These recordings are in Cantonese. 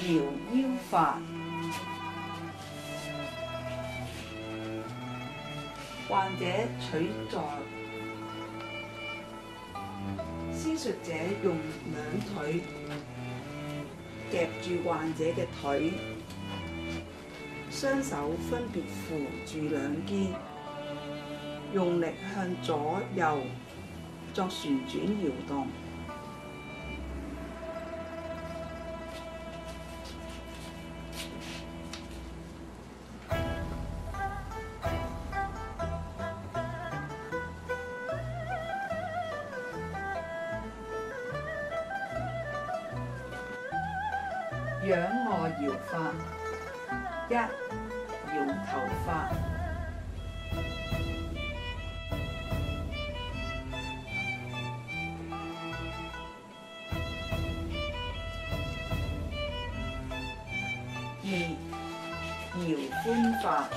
搖腰法，患者取坐，施術者用兩腿夾住患者嘅腿，雙手分別扶住兩肩，用力向左右作旋轉搖動。仰臥搖法，一、搖頭法。二、搖髖法。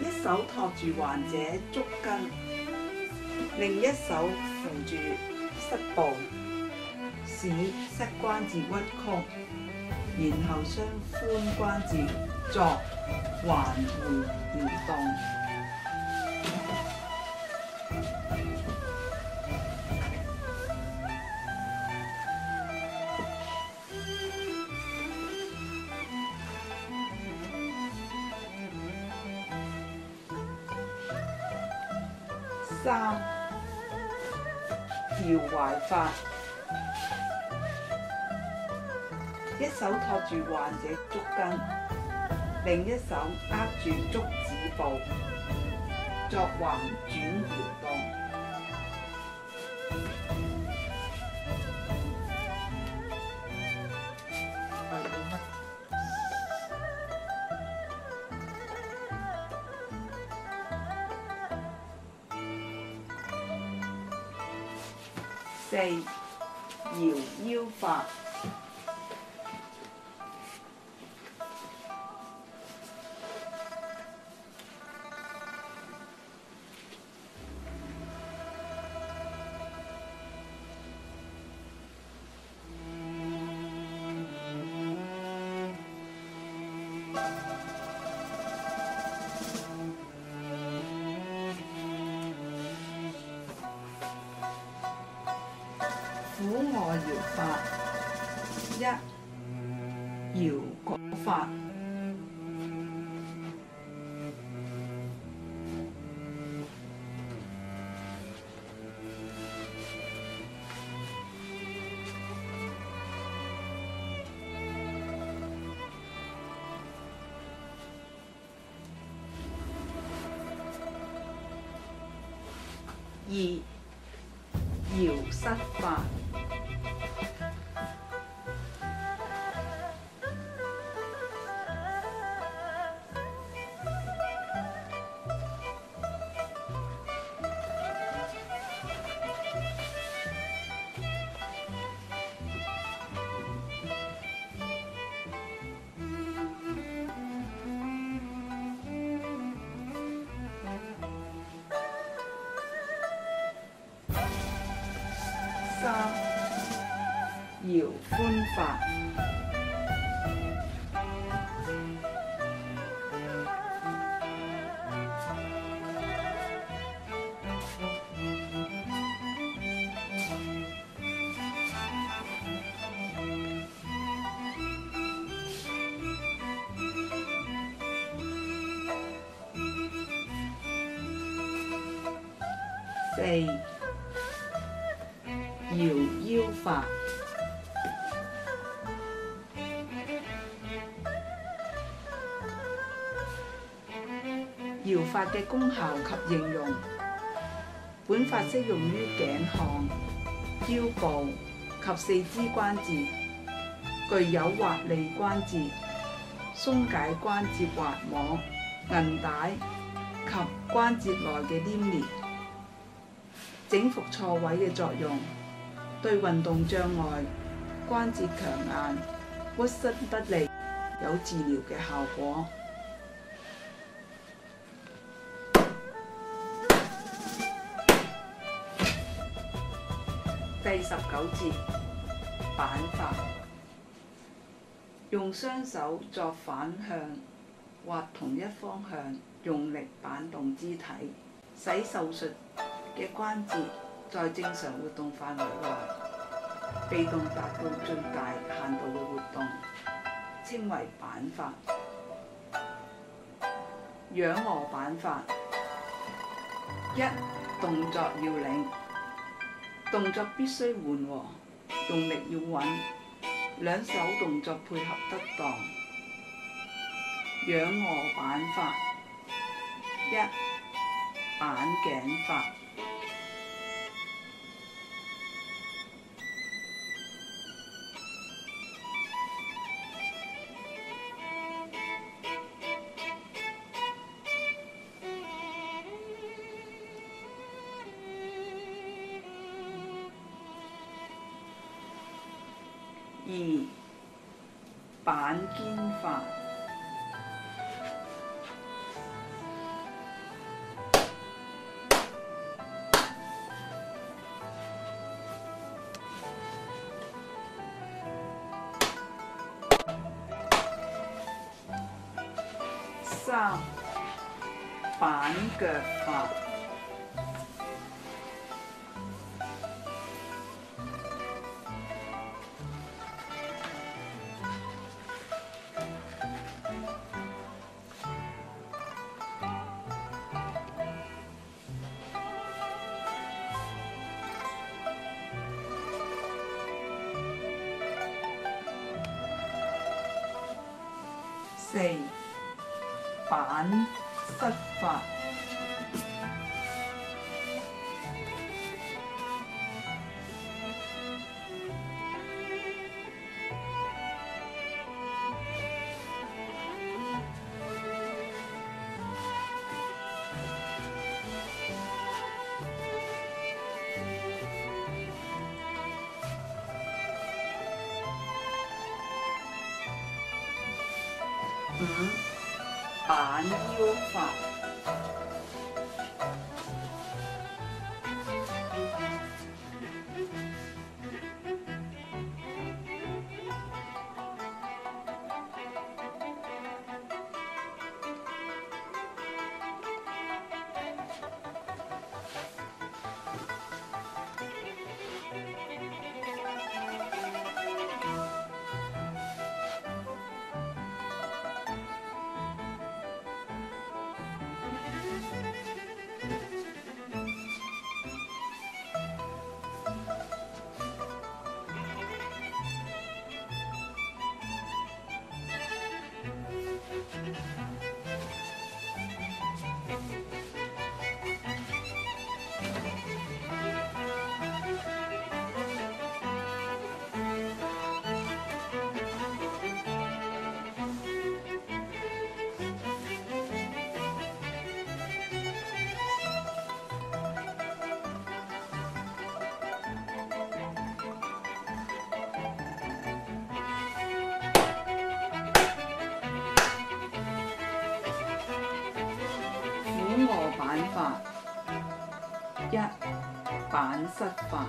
一手托住患者足跟，另一手扶住膝部，使膝關節屈曲，然後雙髖關節作環迴搖動。三、搖踝法，一手托住患者足跟，另一手握住足趾部，作橫轉搖動。四、搖腰法。俯臥搖法，一、搖槓法。二、搖膝法。三、搖髖法。四、搖腰法。搖法嘅功效及應用，本法適用於頸項、腰部及四肢關節，具有滑利關節、鬆解關節滑膜、韌帶及關節內嘅黏連，整復錯位嘅作用，對運動障礙、關節強硬、屈伸不利有治療嘅效果。19節板法，用雙手作反向或同一方向用力板動肢體，使受術嘅關節在正常活動範圍內被動達到最大限度嘅活動，稱為板法。仰臥板法，一、動作要領，動作必須緩和，用力要穩，兩手動作配合得當。仰臥板法，一、板頸法。二、板肩法。三、板腳法。四、板膝法。五、板腰法。俯臥板法。一、板膝法。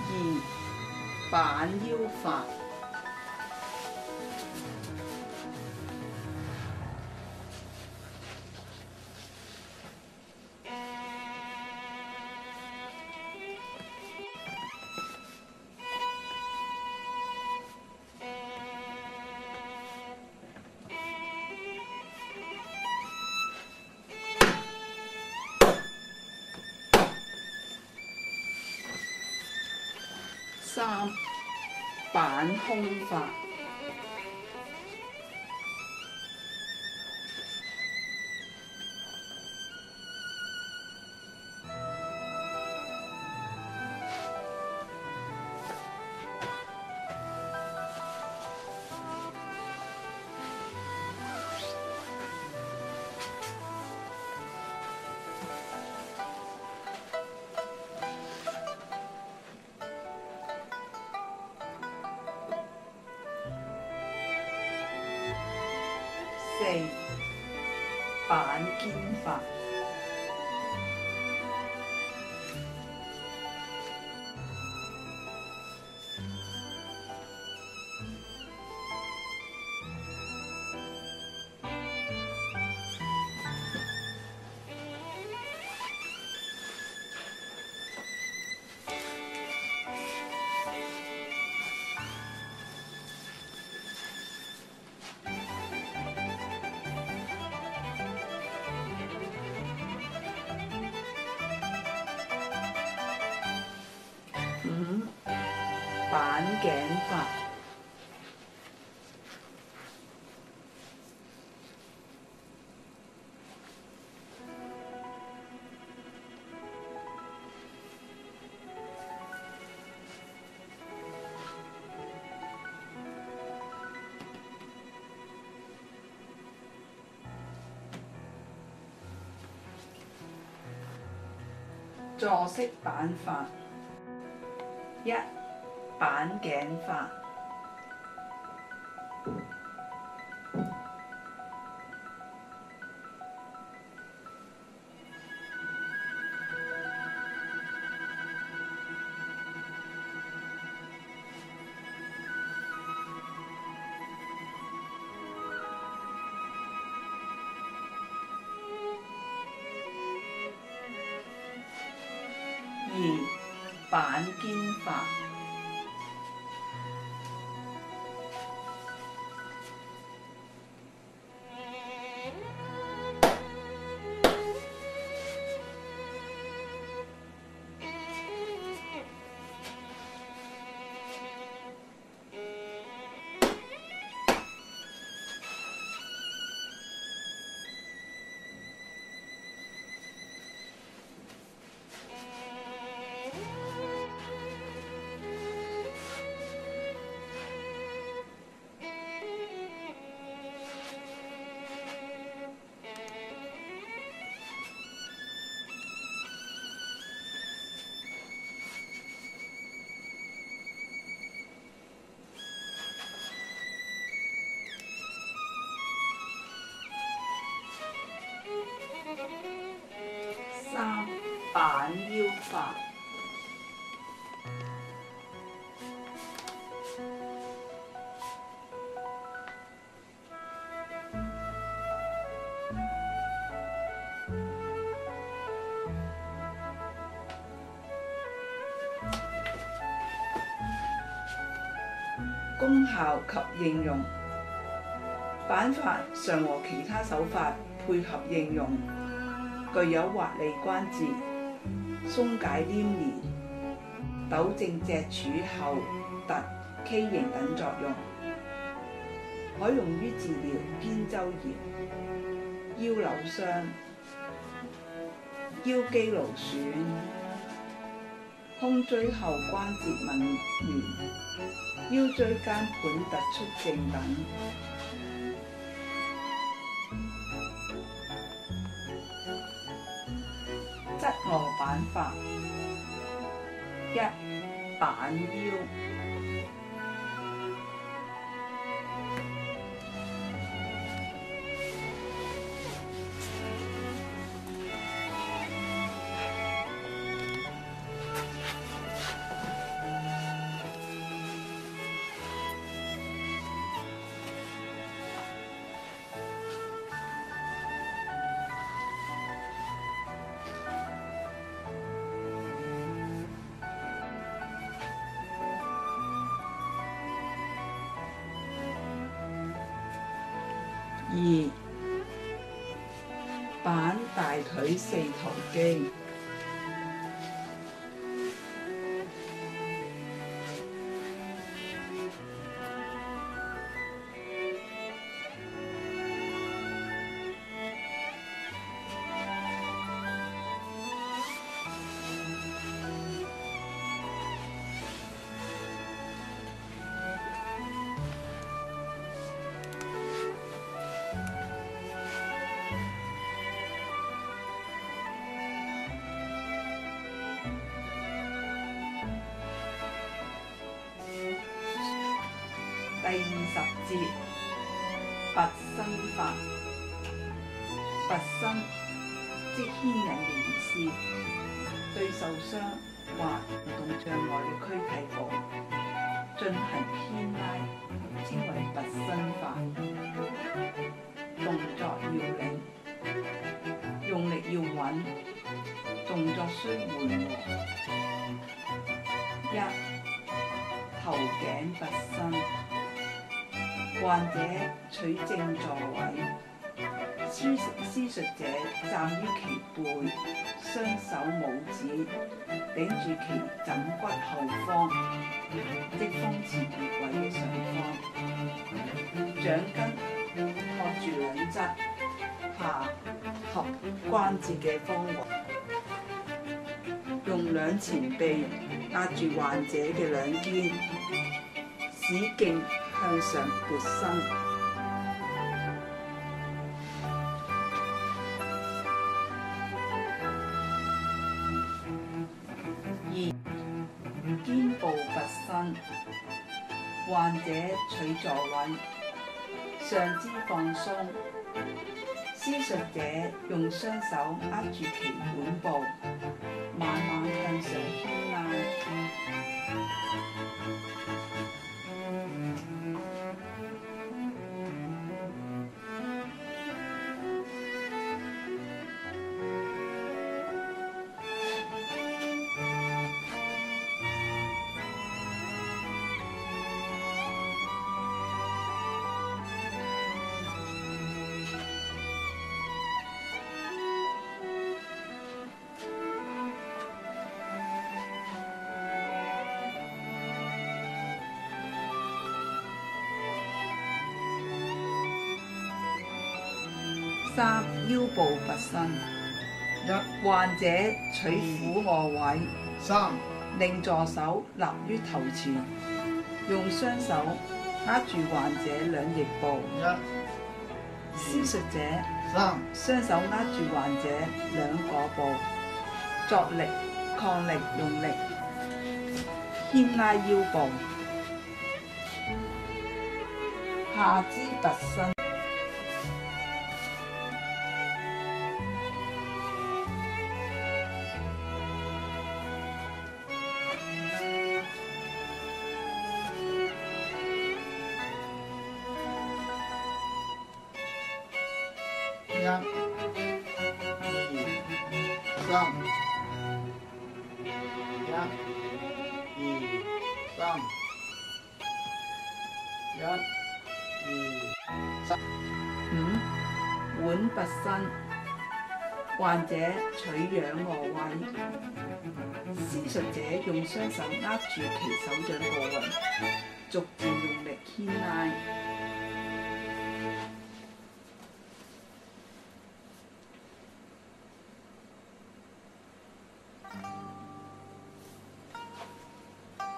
二、板腰法。三、板胸法。4. 板肩法。5. 板頸法。坐式板法。1. 板頸法。2. 板肩法。3. 板腰法。功效及應用。板法常和其他手法配合應用，具有滑利關節、鬆解黏連、糾正脊柱後突畸形等作用，可用於治療肩周炎、腰扭傷、腰肌勞損、胸椎後關節紊亂、腰椎間盤突出症等。側臥板法。1. 板腰。2. 板大腿四頭肌。第20節拔伸法，拔伸即牽引嘅意思，對受傷或行動障礙嘅軀體部進行牽拉，稱為拔伸法。動作要領，用力要穩，動作需緩和。一、頭頸拔伸，患者取正坐位，施術者站於其背，雙手拇指頂住其枕骨後方，即風池穴位嘅上方，掌根托住兩側下合關節嘅方位，用兩前臂壓住患者嘅兩肩，使勁向上撥伸。2、肩部拔伸，患者取坐位，上肢放鬆，施術者用雙手握住其腕部，慢慢向上牽拉。3、腰部拔伸，患者取俯臥位，3、令助手立於頭前，用雙手握住患者兩翼部，施術者3、雙手握住患者兩個部，作力、抗力、用力牽拉腰部，下肢拔伸。1、2、3、1、2、3、1、2、3、5、腕拔伸，患者取仰臥位，施術者用雙手握住其手掌部位，逐漸用力牽拉。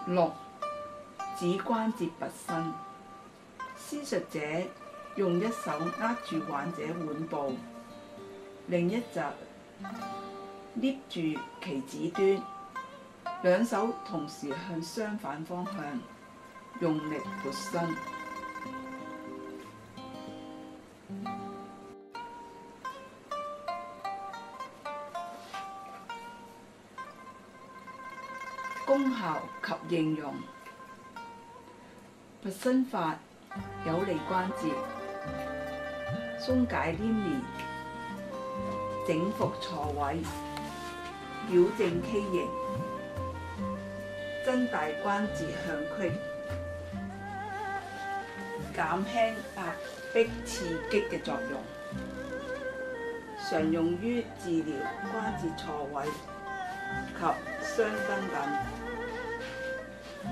6、指關節拔伸，施術者用一手握住患者腕部，另一隻捏住其指端，兩手同時向相反方向用力撥伸。功效及應用：拔伸法有利關節，鬆解黏連，整復錯位，矯正畸形，增大關節向隙，減輕壓迫刺激嘅作用，常用於治療關節錯位及傷筋等，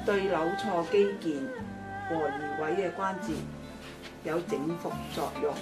對扭錯肌腱和移位嘅關節有整復作用。